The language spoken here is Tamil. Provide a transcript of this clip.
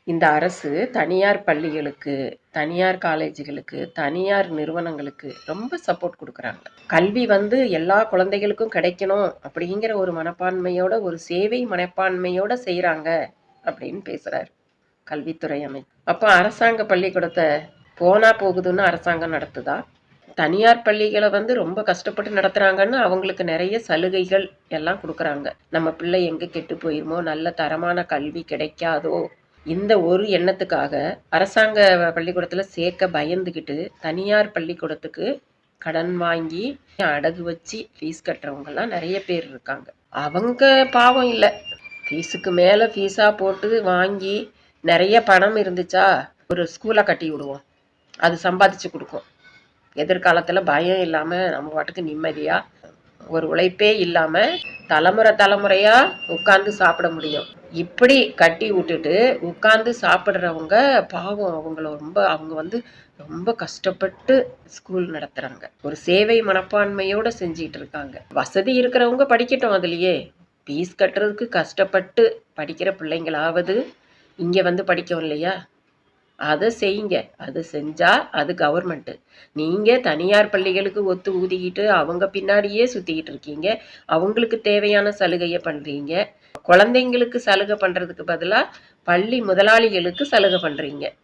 இந்த அரசு தனியார் பள்ளிகளுக்கு, தனியார் காலேஜுகளுக்கு, தனியார் நிறுவனங்களுக்கு ரொம்ப சப்போர்ட் குடுக்குறாங்க. கல்வி எல்லா குழந்தைகளுக்கும் கிடைக்கணும் அப்படிங்கிற ஒரு மனப்பான்மையோட, ஒரு சேவை மனப்பான்மையோட செய்றாங்க அப்படின்னு பேசுறாரு கல்வித்துறை அப்ப அரசாங்க பள்ளிக்கூடத்த போனா போகுதுன்னு அரசாங்கம் நடத்துதா? தனியார் பள்ளிகள ரொம்ப கஷ்டப்பட்டு நடத்துறாங்கன்னு அவங்களுக்கு நெறைய சலுகைகள் எல்லாம் குடுக்குறாங்க. நம்ம பிள்ளை எங்க கெட்டு போயிருமோ, நல்ல தரமான கல்வி கிடைக்காதோ, இந்த ஒரு எண்ணத்துக்காக அரசாங்க பள்ளிக்கூடத்துல சேர்க்க பயந்துகிட்டு, தனியார் பள்ளிக்கூடத்துக்கு கடன் வாங்கி, அடகு வச்சு ஃபீஸ் கட்டுறவங்கலாம் நெறைய பேர் இருக்காங்க. அவங்க பாவம் இல்ல. ஃபீஸுக்கு மேல ஃபீஸா போட்டு வாங்கி, நெறைய பணம் இருந்துச்சா, ஒரு ஸ்கூல கட்டி விடுவோம். அது சம்பாதிச்சு குடுக்கும். எதிர்காலத்துல பயம் இல்லாம நம்ம பாட்டுக்கு நிம்மதியா ஒரு உழைப்பே இல்லாம தலைமுறையா உட்கார்ந்து சாப்பிட முடியும். இப்படி கட்டி விட்டுட்டு உட்கார்ந்து சாப்பிடுறவங்க பாவம் அவங்க ரொம்ப கஷ்டப்பட்டு ஸ்கூல் நடத்துறாங்க. ஒரு சேவை மனப்பான்மையோட செஞ்சிட்டு இருக்காங்க. வசதி இருக்கிறவங்க படிக்கட்டும் அதுலயே. ஃபீஸ் கட்டுறதுக்கு கஷ்டப்பட்டு படிக்கிற பிள்ளைங்களாவது இங்க படிக்கும் இல்லையா? அதை செய்யுங்க. அது செஞ்சா அது கவர்மெண்ட். நீங்க தனியார் பள்ளிகளுக்கு ஒத்து ஊதிக்கிட்டு அவங்க பின்னாடியே சுத்திக்கிட்டு இருக்கீங்க. அவங்களுக்கு தேவையான சலுகையை பண்றீங்க. குழந்தைங்களுக்கு சலுகை பண்றதுக்கு பதிலா பள்ளி முதலாளிகளுக்கு சலுகை பண்றீங்க.